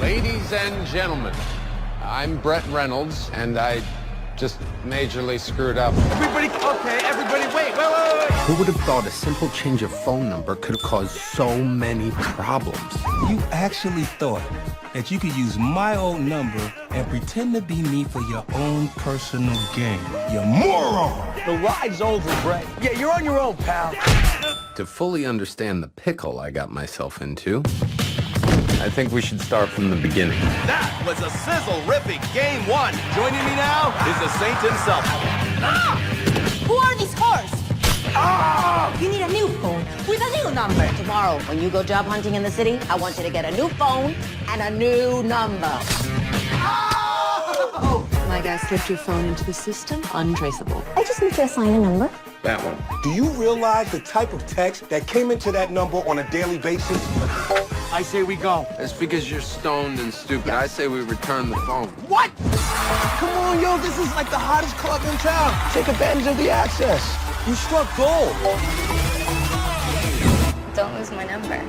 Ladies and gentlemen, I'm Brett Reynolds, and I just majorly screwed up. Everybody, okay, everybody, wait. Who would have thought a simple change of phone number could have caused so many problems? You actually thought that you could use my old number and pretend to be me for your own personal gain. You moron! The ride's over, Brett. Yeah, you're on your own, pal. To fully understand the pickle I got myself into, I think we should start from the beginning. That was a sizzle-ripping game one. Joining me now is the Saint himself. Ah! Who are these whores? Ah! You need a new phone with a new number. Tomorrow, when you go job hunting in the city, I want you to get a new phone and a new number. Oh! My guy slipped your phone into the system, untraceable. I just need to assign a number. That one. Do you realize the type of text that came into that number on a daily basis? I say we go. It's because you're stoned and stupid. I say we return the phone. What? Come on, yo, this is like the hottest club in town. Take advantage of the access. You struck gold. Don't lose my number.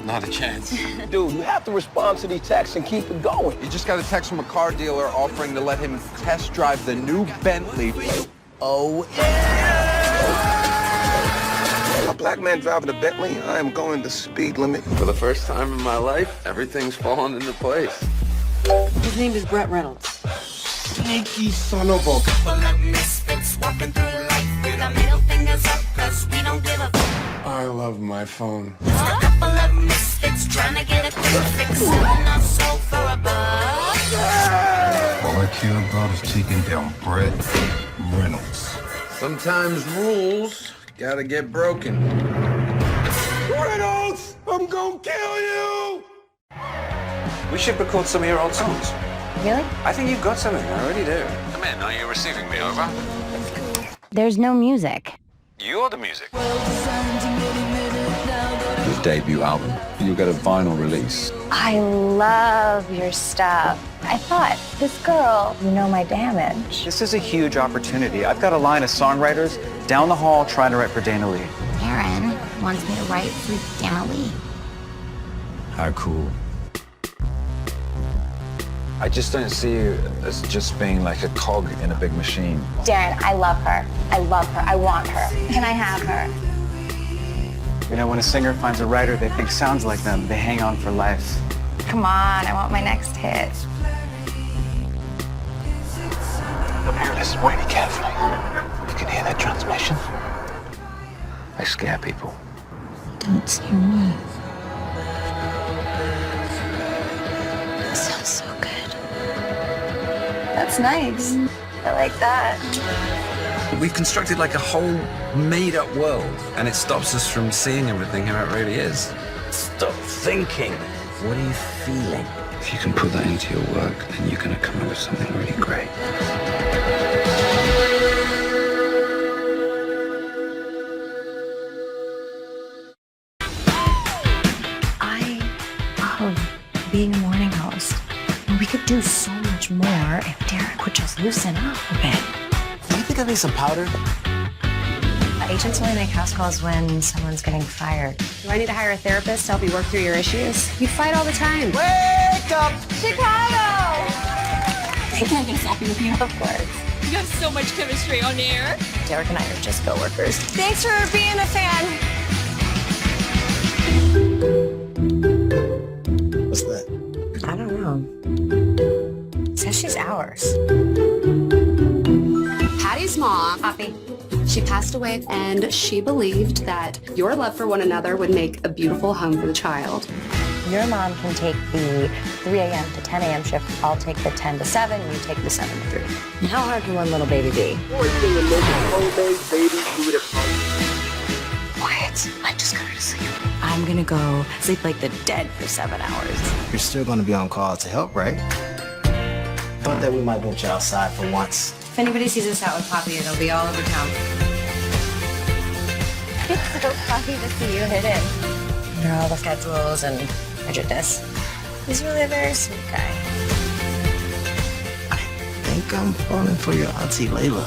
Not a chance. Dude, you have to respond to these texts and keep it going. You just got a text from a car dealer offering to let him test drive the new Bentley. Oh, A black man driving a Bentley, I am going the speed limit. For the first time in my life, everything's fallen into place. His name is Brett Reynolds. Sneaky son of a... I love my phone. All I care about is taking down Brett Reynolds. Sometimes rules gotta get broken. Reynolds, I'm gonna kill you! We should record some of your old songs. Really? I think you've got something. I already do. Come in, are you receiving me over? There's no music. You're the music. Your debut album. You'll get a vinyl release. I love your stuff. I thought, this girl, you know my damage. This is a huge opportunity. I've got a line of songwriters down the hall trying to write for Dana Lee. Aaron wants me to write for Dana Lee. How cool. I just don't see you as just being like a cog in a big machine. Darren, I love her. I love her. I want her. Can I have her? You know, when a singer finds a writer they think sounds like them, they hang on for life. Come on, I want my next hit. Here, listen really carefully. You can hear that transmission? They scare people. Don't scare me. That sounds so good. That's nice. I like that. We've constructed like a whole made-up world, and it stops us from seeing everything how it really is. Stop thinking. What are you feeling? If you can put that into your work, then you're going to come up with something really great. I love being a morning host. We could do so much more if Derek would just loosen up a bit. Do you think I need some powder? Agents only make house calls when someone's getting fired. Do I need to hire a therapist to help you work through your issues? You fight all the time. Wake up! Chicago! Can I get selfie with you? Of course. You have so much chemistry on air. Derek and I are just coworkers. Thanks for being a fan. What's that? I don't know. It says she's ours. Patty's mom, Poppy. she passed away, and she believed that your love for one another would make a beautiful home for the child. Your mom can take the 3 a.m. to 10 a.m. shift. I'll take the 10 to 7. You take the 7 to 3. And how hard can one little baby be? Quiet. I just got her to sleep. I'm gonna go sleep like the dead for 7 hours. You're still gonna be on call to help, right? Thought that we might boot you outside for once. If anybody sees us out with Poppy, it'll be all over town. It's so funny to see you hit it. Under all the schedules and prejudice. He's really a very sweet guy. I think I'm falling for your Auntie Layla.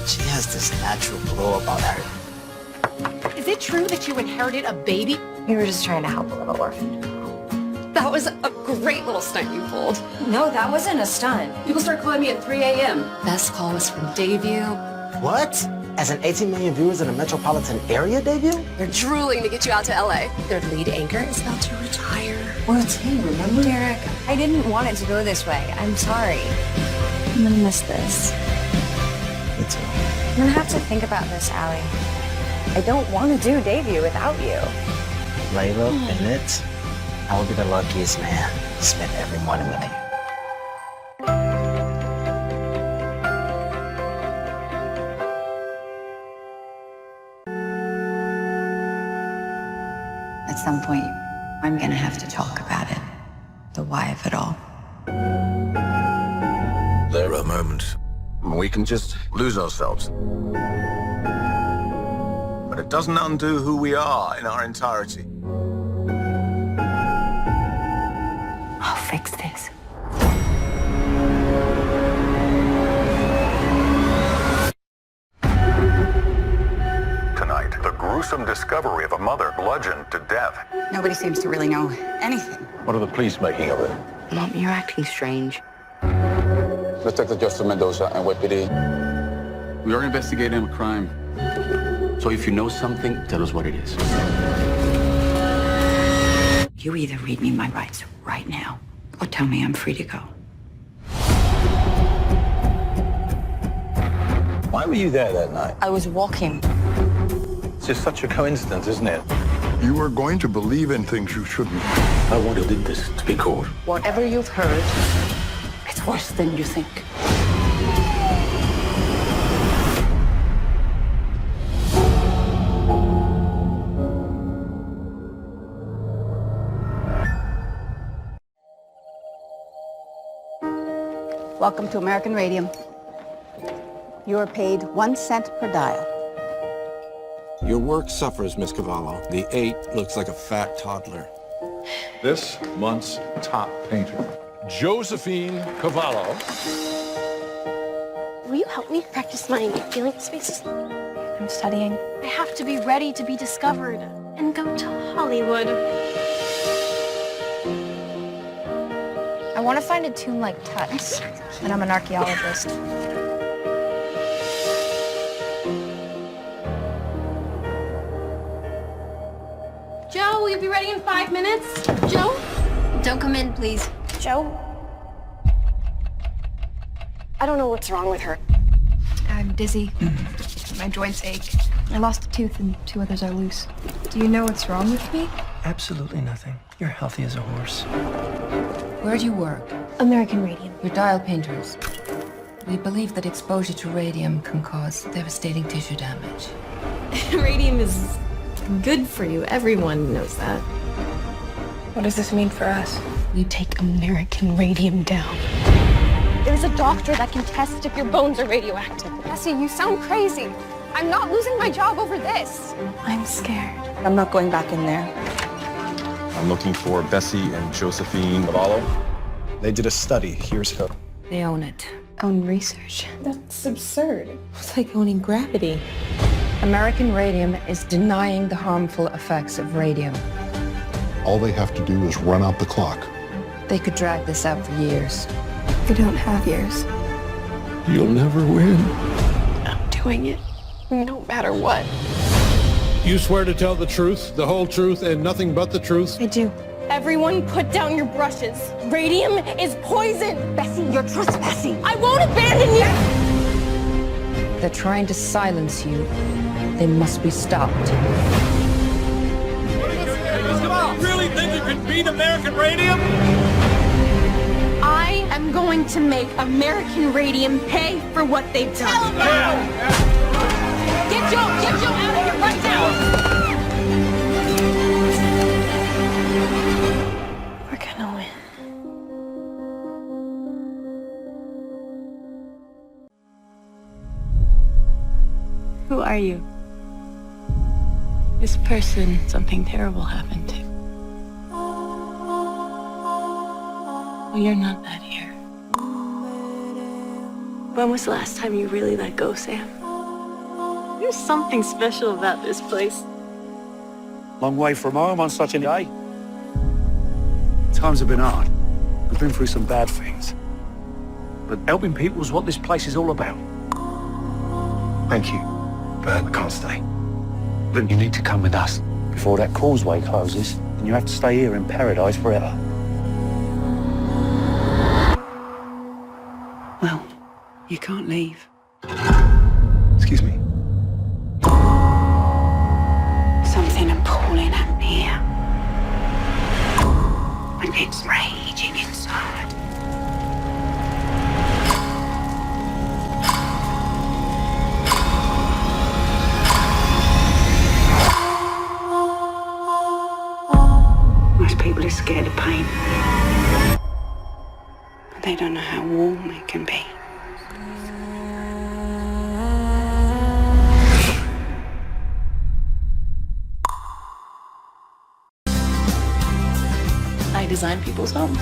She has this natural glow about her. Is it true that you inherited a baby? We were just trying to help a little orphan. That was a great little stunt you pulled. No, that wasn't a stunt. People start calling me at 3 a.m. Best call was from Debut. What? As an 18 million viewers in a metropolitan area debut? They're drooling to get you out to LA. Their lead anchor is about to retire. Well, it's him, remember? Derek, I didn't want it to go this way. I'm sorry. I'm gonna miss this. Me too. I'm gonna have to think about this, Allie. I don't want to do Debut without you. Layla, Bennett, I will be the luckiest man to spend every morning with you. At some point, I'm gonna have to talk about it. The why of it all. There are moments when we can just lose ourselves. But it doesn't undo who we are in our entirety. I'll fix this. Tonight, the gruesome discovery of a mother bludgeoned to death. Nobody seems to really know anything. What are the police making of it? Mom, you're acting strange. Detective Joseph Mendoza, NYPD. We are investigating a crime. So if you know something, tell us what it is. You either read me my rights right now, or tell me I'm free to go. Why were you there that night? I was walking. It's just such a coincidence, isn't it? You are going to believe in things you shouldn't. I wanted this to be caught. Whatever you've heard, it's worse than you think. Welcome to American Radium. You are paid 1 cent per dial. Your work suffers, Miss Cavallo. The 8 looks like a fat toddler. This month's top painter, Josephine Cavallo. Will you help me practice my feeling spaces? I'm studying. I have to be ready to be discovered and go to Hollywood. I want to find a tomb like Tut's, and I'm an archaeologist. Joe, will you be ready in 5 minutes? Joe? Don't come in, please. Joe? I don't know what's wrong with her. I'm dizzy. My joints ache. I lost a tooth and 2 others are loose. Do you know what's wrong with me? Absolutely nothing. You're healthy as a horse. Where do you work? American Radium. We're dial painters. We believe that exposure to radium can cause devastating tissue damage. Radium is good for you. Everyone knows that. What does this mean for us? You take American Radium down. There's a doctor that can test if your bones are radioactive. Bessie, you sound crazy. I'm not losing my job over this. I'm scared. I'm not going back in there. I'm looking for Bessie and Josephine Cavallo. They did a study. Here's her. They own it. Own research. That's absurd. It's like owning gravity. American Radium is denying the harmful effects of radium. All they have to do is run out the clock. They could drag this out for years. We don't have years. You'll never win. I'm doing it, no matter what. You swear to tell the truth, the whole truth, and nothing but the truth? I do. Everyone put down your brushes. Radium is poison. Bessie, you're trespassing. I won't abandon you. They're trying to silence you. They must be stopped. You really think you can beat American Radium? I am going to make American Radium pay for what they've done. Get Joe out of here right now. We're gonna win. Who are you? This person something terrible happened to. Well, you're not that here. When was the last time you really let go, Sam? There's something special about this place. Long way from home on such a day. Times have been hard. We've been through some bad things. But helping people is what this place is all about. Thank you, but I can't stay. Then you need to come with us before that causeway closes, and you have to stay here in paradise forever. Well, you can't leave. Excuse me? Something appalling happened here. And it's raging inside. Most people are scared of pain. But they don't know how warm it can be. I design people's homes.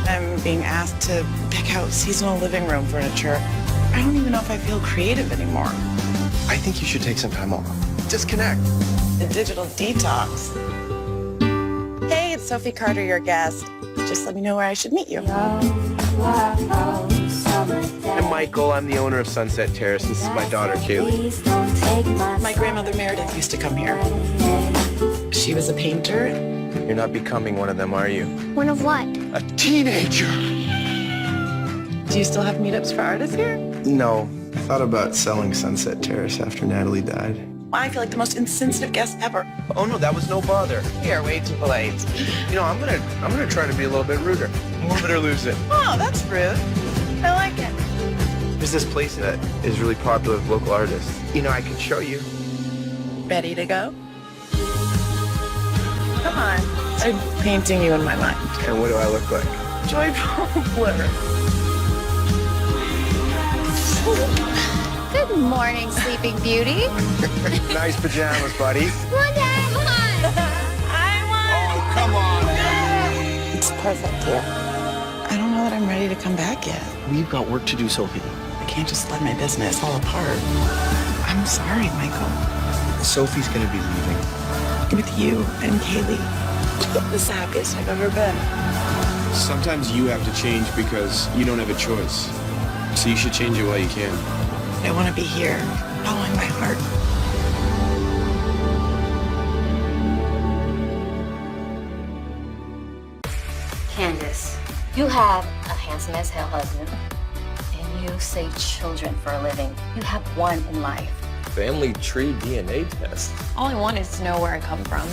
I'm being asked to pick out seasonal living room furniture. I don't even know if I feel creative anymore. I think you should take some time off. Disconnect. The digital detox. Hey, it's Sophie Carter, your guest. Just let me know where I should meet you. I'm Michael. I'm the owner of Sunset Terrace. This is my daughter, Kaylee. My grandmother Meredith used to come here. She was a painter. You're not becoming one of them, are you? One of what? A teenager! Do you still have meetups for artists here? No. I thought about selling Sunset Terrace after Natalie died. I feel like the most insensitive guest ever. Oh no, that was no bother. You're way too polite. You know, I'm gonna try to be a little bit ruder. Move it or lose it. Oh, that's rude. I like it. There's this place that is really popular with local artists. You know, I can show you. Ready to go? Come on. I'm painting you in my mind. And what do I look like? Joyful blur. Good morning, Sleeping Beauty. Nice pajamas, buddy. One day, Oh, come on. It's perfect here. I don't know that I'm ready to come back yet. We've got work to do, Sophie. I can't just let my business fall apart. I'm sorry, Michael. Sophie's gonna be leaving. With you and Kaylee. The happiest I've ever been. Sometimes you have to change because you don't have a choice. So you should change it while you can. I want to be here, following my heart. Candace, you have a handsome as hell husband, and you save children for a living. You have one in life. Family tree DNA test. All I want is to know where I come from.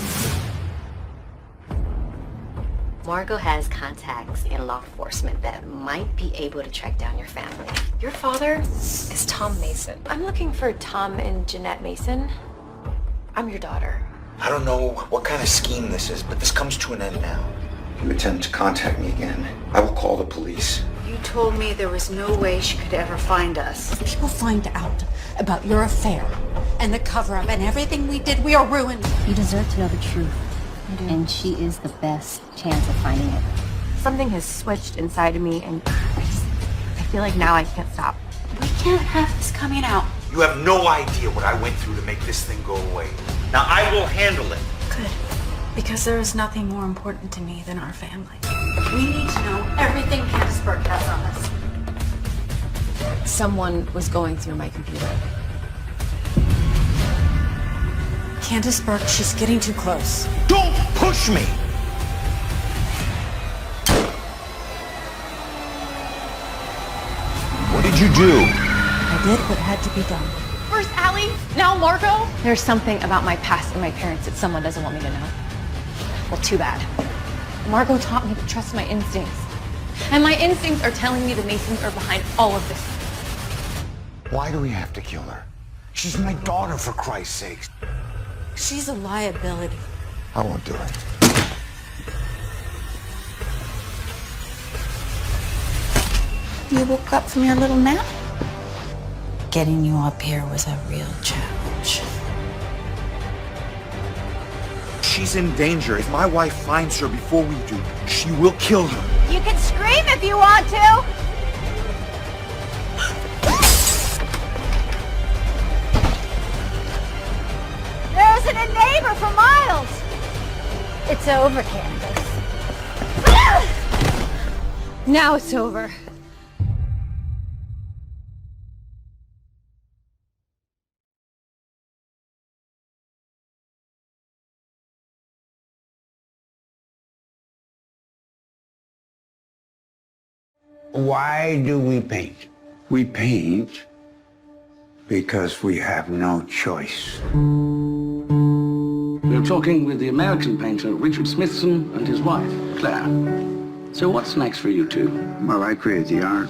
Margot has contacts in law enforcement that might be able to track down your family. Your father is Tom Mason. I'm looking for Tom and Jeanette Mason. I'm your daughter. I don't know what kind of scheme this is, but this comes to an end now. If you attempt to contact me again, I will call the police. You told me there was no way she could ever find us. If people find out about your affair and the cover-up and everything we did, we are ruined. You deserve to know the truth, and she is the best chance of finding it. Something has switched inside of me, and I feel like now I can't stop. We can't have this coming out. You have no idea what I went through to make this thing go away. Now I will handle it. Good. Because there is nothing more important to me than our family. We need to know everything Candace Burke has on us. Someone was going through my computer. Candace Burke, she's getting too close. Don't push me! What did you do? I did what had to be done. First Allie, now Margot. There's something about my past and my parents that someone doesn't want me to know. Well, too bad. Margot taught me to trust my instincts. And my instincts are telling me the Masons are behind all of this. Why do we have to kill her? She's my daughter, for Christ's sake. She's a liability. I won't do it. You woke up from your little nap? Getting you up here was a real challenge. She's in danger. If my wife finds her before we do, she will kill her. You can scream if you want to! There isn't a neighbor for miles! It's over, Candace. Now it's over. Why do we paint? We paint because we have no choice. We were talking with the American painter Richard Smithson and his wife, Claire. So what's next for you two? Well, I create the art.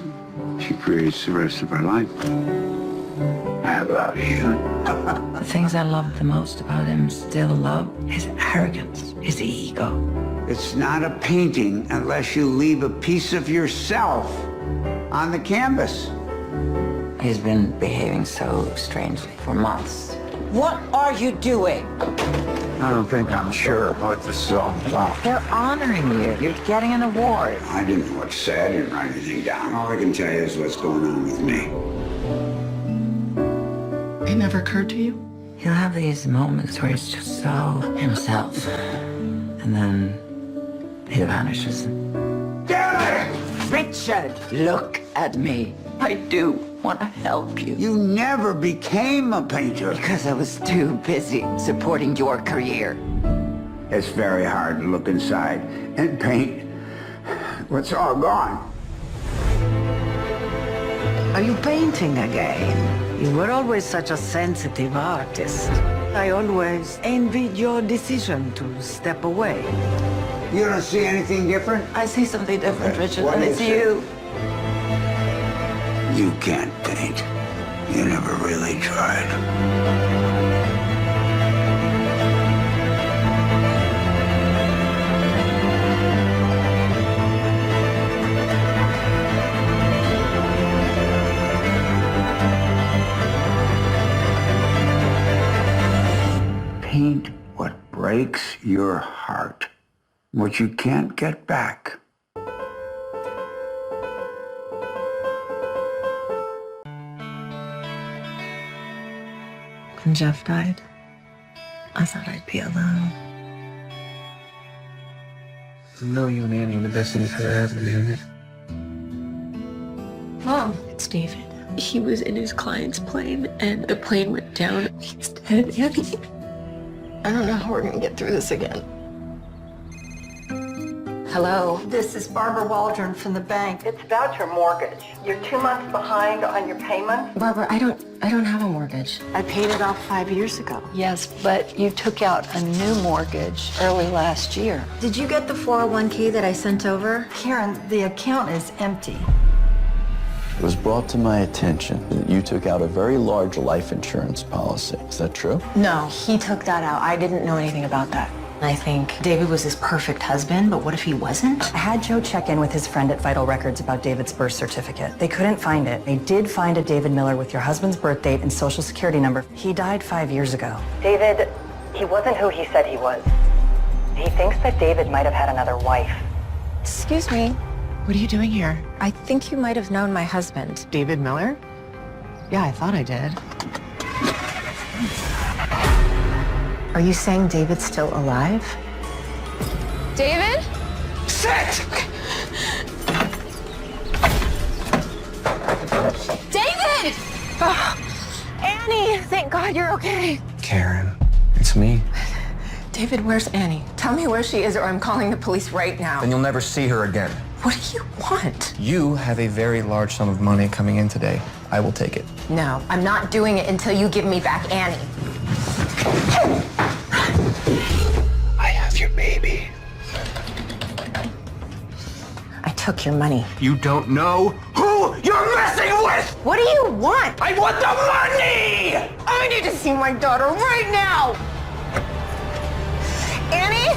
She creates the rest of her life. How about you? The things I love the most about him, still love, his arrogance, his ego. It's not a painting unless you leave a piece of yourself on the canvas. He's been behaving so strangely for months. What are you doing? I don't think I'm sure what this is all about. They're honoring you. You're getting an award. I didn't know what to say. I didn't write anything down. All I can tell you is what's going on with me. It never occurred to you? He'll have these moments where he's just so himself. And then he vanishes. Damn it! Richard, look at me. I do want to help you. You never became a painter. Because I was too busy supporting your career. It's very hard to look inside and paint what's all gone. Are you painting again? You were always such a sensitive artist. I always envied your decision to step away. You don't see anything different? I see something different, Richard, What and is it's it? you. You can't paint. You never really tried. Paint what breaks your heart, what you can't get back. When Jeff died, I thought I'd be alone. I know you and Annie are the best things ever happened to you. Mom, it's David. He was in his client's plane, and the plane went down. He's dead, Annie. I don't know how we're gonna get through this again. Hello. This is Barbara Waldron from the bank. It's about your mortgage. You're 2 months behind on your payment. Barbara, I don't have a mortgage. I paid it off 5 years ago. Yes, but you took out a new mortgage early last year. Did you get the 401k that I sent over? Karen, the account is empty. It was brought to my attention that you took out a very large life insurance policy. Is that true? No, he took that out. I didn't know anything about that. I think David was his perfect husband, but what if he wasn't? I had Joe check in with his friend at Vital Records about David's birth certificate. They couldn't find it. They did find a David Miller with your husband's birth date and social security number. He died 5 years ago. David, he wasn't who he said he was. He thinks that David might have had another wife. Excuse me. What are you doing here? I think you might have known my husband. David Miller? Yeah, I thought I did. Are you saying David's still alive? David? Sit! David! Oh, Annie, thank God you're okay. Karen, it's me. David, where's Annie? Tell me where she is or I'm calling the police right now. Then you'll never see her again. What do you want? You have a very large sum of money coming in today. I will take it. No, I'm not doing it until you give me back Annie. I have your baby. I took your money. You don't know who you're messing with! What do you want? I want the money! I need to see my daughter right now! Annie?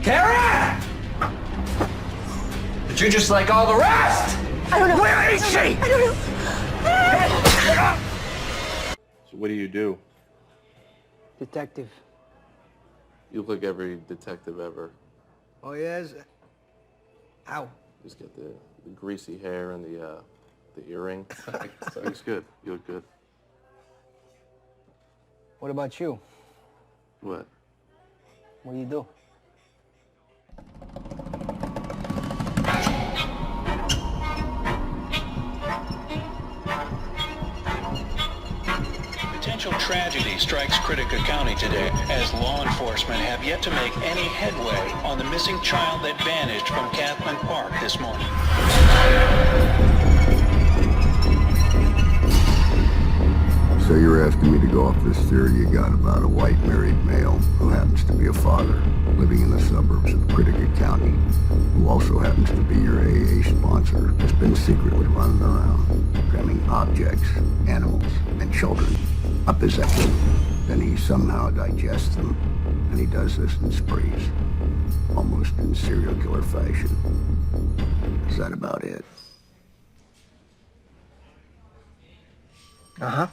Karen! But you're just like all the rest! I don't know. Where is she? I don't know. So what do you do? Detective. You look like every detective ever. Oh, yes? How? Just get the greasy hair and the earring. Looks good. You look good. What about you? What? What do you do? Financial tragedy strikes Critica County today, as law enforcement have yet to make any headway on the missing child that vanished from Kathleen Park this morning. So you're asking me to go off this theory you got about a white married male who happens to be a father living in the suburbs of Critica County, who also happens to be your AA sponsor, has been secretly running around, cramming objects, animals, and children up his ass. Then he somehow digests them, and he does this in sprees, almost in serial killer fashion. Is that about it? Uh-huh.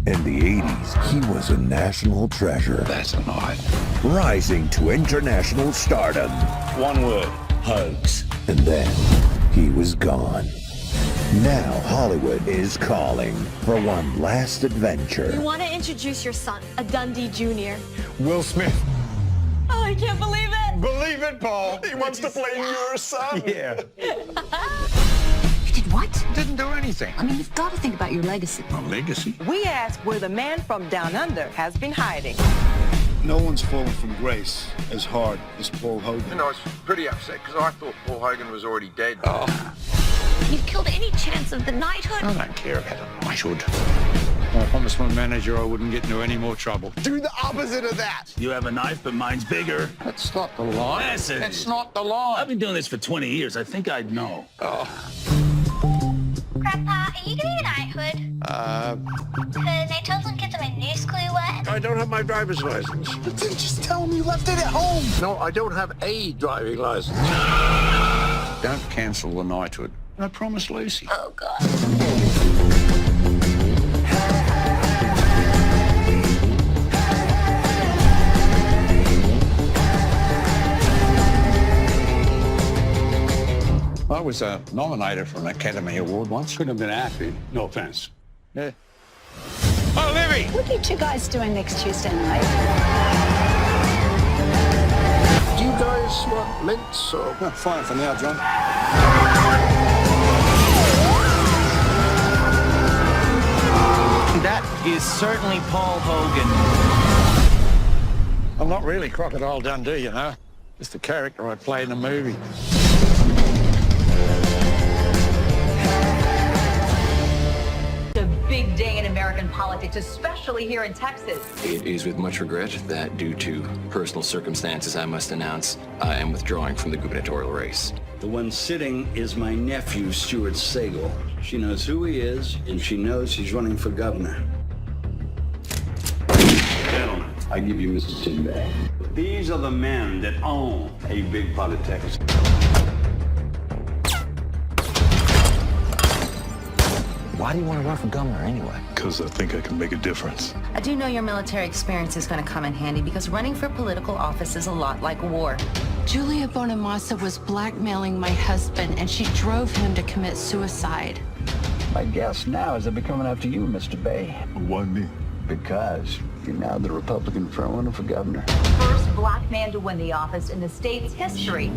In the 80s, he was a national treasure. That's an art. Rising to international stardom. One word, hugs. And then, he was gone. Now Hollywood is calling for one last adventure. You want to introduce your son, a Dundee Jr. Will Smith. Oh, I can't believe it. Believe it, Paul. He wants to play your son. Yeah. Did what? Didn't do anything. I mean, you've got to think about your legacy. A legacy? We ask where the man from down under has been hiding. No one's fallen from grace as hard as Paul Hogan. You know, I was pretty upset because I thought Paul Hogan was already dead. You've killed any chance of the knighthood? I don't care about a knighthood. I promised my manager I wouldn't get into any more trouble. Do the opposite of that. You have a knife, but mine's bigger. That's not the line. That's not the line. I've been doing this for 20 years. I think I'd know. Grandpa, are you getting a knighthood? Because I told some kids on my new school what? I don't have my driver's license. But then just tell him you left it at home. No, I don't have a driving license. Don't cancel the knighthood. I promised Lucy. Oh, God. I was nominated for an Academy Award once. Couldn't have been acting. No offense. Yeah. Oh, Libby! What are you two guys doing next Tuesday night? Do you guys want mints or... Fine for now, John. That is certainly Paul Hogan. I'm not really Crocodile Dundee, you know. Just the character I play in the movie. A big day in American politics, especially here in Texas. It is with much regret that, due to personal circumstances, I must announce I am withdrawing from the gubernatorial race. The one sitting is my nephew, Stuart Sagal. She knows who he is, and she knows he's running for governor. Gentlemen, I give you Mr. Tinbag. These are the men that own a big politics. Why do you want to run for governor anyway? Because I think I can make a difference. I do know your military experience is going to come in handy because running for political office is a lot like war. Julia Bonamassa was blackmailing my husband, and she drove him to commit suicide. My guess now is they'll be coming after you, Mr. Bay. Why me? Because you're now the Republican frontrunner for governor. First black man to win the office in the state's history.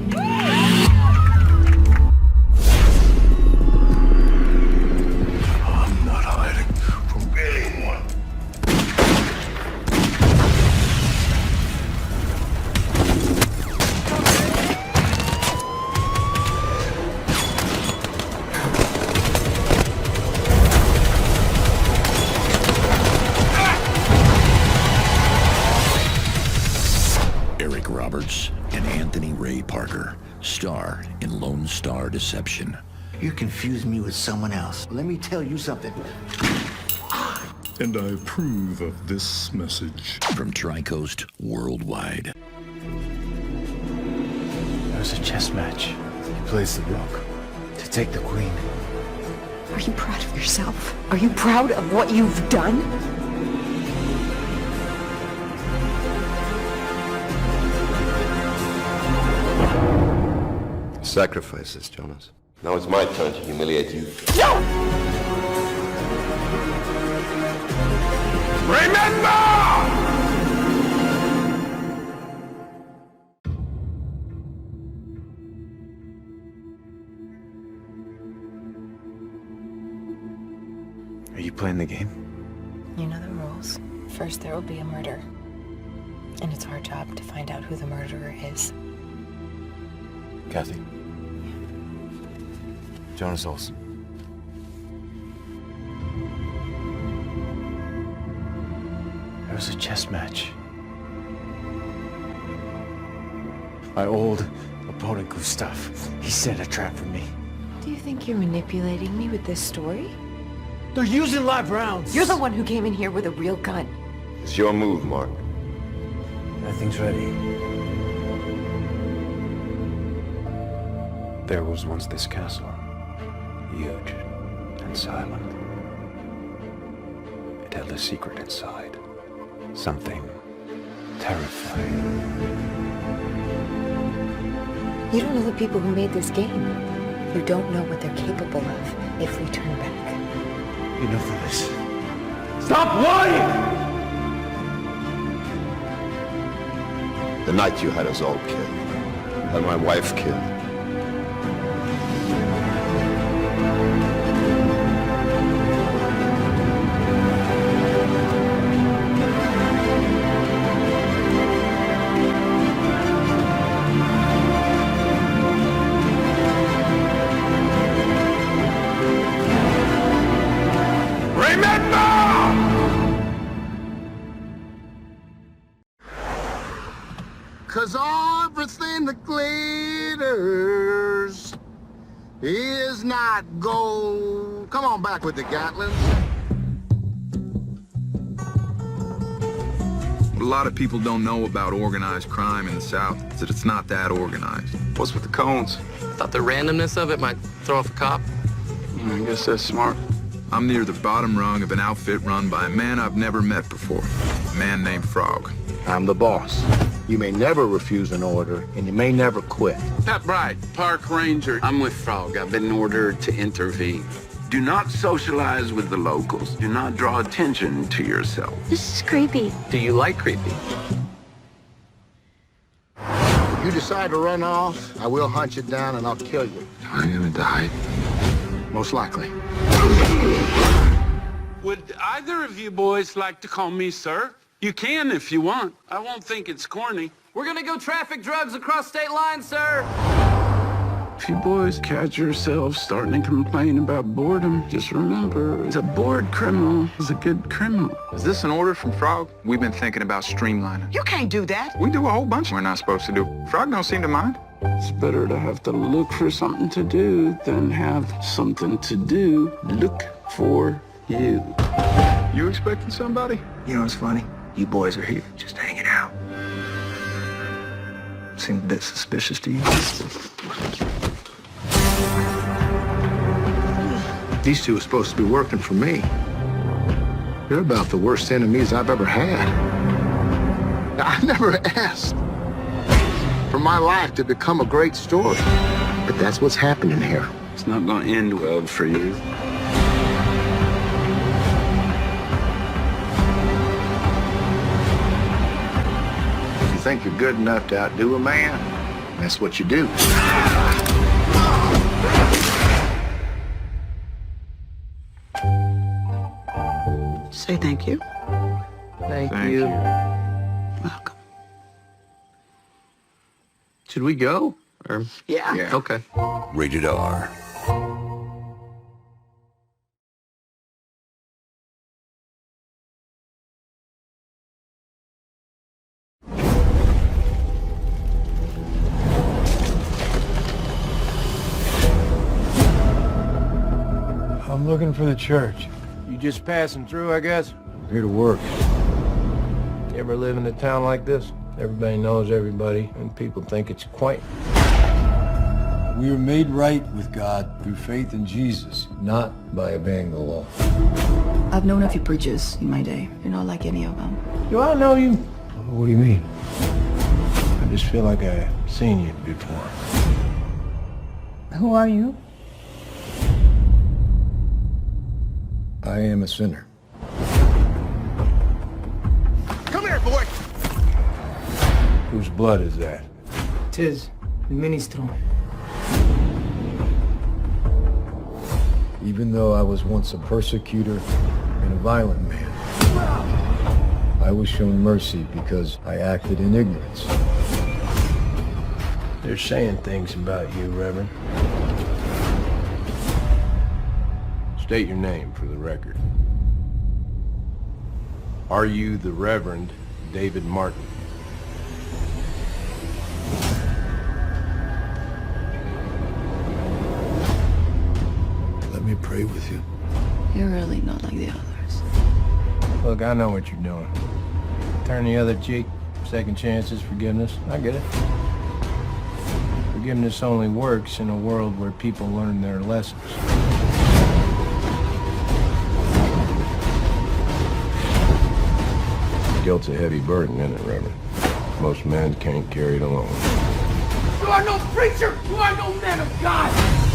I'm not hiding from anyone. Rhodes and Anthony Ray Parker star in Lone Star Deception. You confused me with someone else. Let me tell you something. And I approve of this message. From Tri-Coast Worldwide. It was a chess match. He plays the rook to take the queen. Are you proud of yourself? Are you proud of what you've done? Sacrifices, Jonas. Now it's my turn to humiliate you. No! Remember! Are you playing the game? You know the rules. First, there will be a murder. And it's our job to find out who the murderer is. Kathy. Jonas Olson. It was a chess match. My old opponent, Gustav, he set a trap for me. Do you think you're manipulating me with this story? They're using live rounds! You're the one who came in here with a real gun. It's your move, Mark. Nothing's ready. There was once this castle, huge and silent. It held a secret inside. Something terrifying. You don't know the people who made this game. You don't know what they're capable of if we turn back. Enough of this. Stop lying! The night you had us all killed. Had my wife killed. Cause everything that glitters is not gold. Come on back with the Gatlins. What a lot of people don't know about organized crime in the South is that it's not that organized. What's with the cones? Thought the randomness of it might throw off a cop. I guess that's smart. I'm near the bottom rung of an outfit run by a man I've never met before. A man named Frog. I'm the boss. You may never refuse an order, and you may never quit. Pat Bright, Park Ranger. I'm with Frog. I've been ordered to intervene. Do not socialize with the locals. Do not draw attention to yourself. This is creepy. Do you like creepy? If you decide to run off, I will hunt you down and I'll kill you. Are you gonna die? Most likely. Would either of you boys like to call me sir? You can if you want. I won't think it's corny. We're gonna go traffic drugs across state lines, sir. If you boys catch yourselves starting to complain about boredom, just remember, a bored criminal is a good criminal. Is this an order from Frog? We've been thinking about streamlining. You can't do that. We do a whole bunch we're not supposed to do. Frog don't seem to mind. It's better to have to look for something to do than have something to do look for you. You expecting somebody? You know what's funny? You boys are here just hanging out. Seems a bit suspicious to you. These two are supposed to be working for me. They're about the worst enemies I've ever had. I never asked for my life to become a great story. But that's what's happening here. It's not gonna end well for you. If you think you're good enough to outdo a man, that's what you do. Say thank you. Thank you. Welcome. Should we go? Or Yeah. Okay. Rated R. looking for the church. You just passing through, I guess? I'm here to work. You ever live in a town like this? Everybody knows everybody, and people think it's quaint. We are made right with God through faith in Jesus, not by obeying the law. I've known a few preachers in my day. You're not like any of them. Do I know you? What do you mean? I just feel like I've seen you before. Who are you? I am a sinner. Come here, boy! Whose blood is that? Tis the ministro. Even though I was once a persecutor and a violent man, I was shown mercy because I acted in ignorance. They're saying things about you, Reverend. State your name for the record. Are you the Reverend David Martin? Let me pray with you. You're really not like the others. Look, I know what you're doing. Turn the other cheek, second chances, forgiveness. I get it. Forgiveness only works in a world where people learn their lessons. Guilt's a heavy burden, isn't it, Reverend? Most men can't carry it alone. You are no preacher! You are no man of God!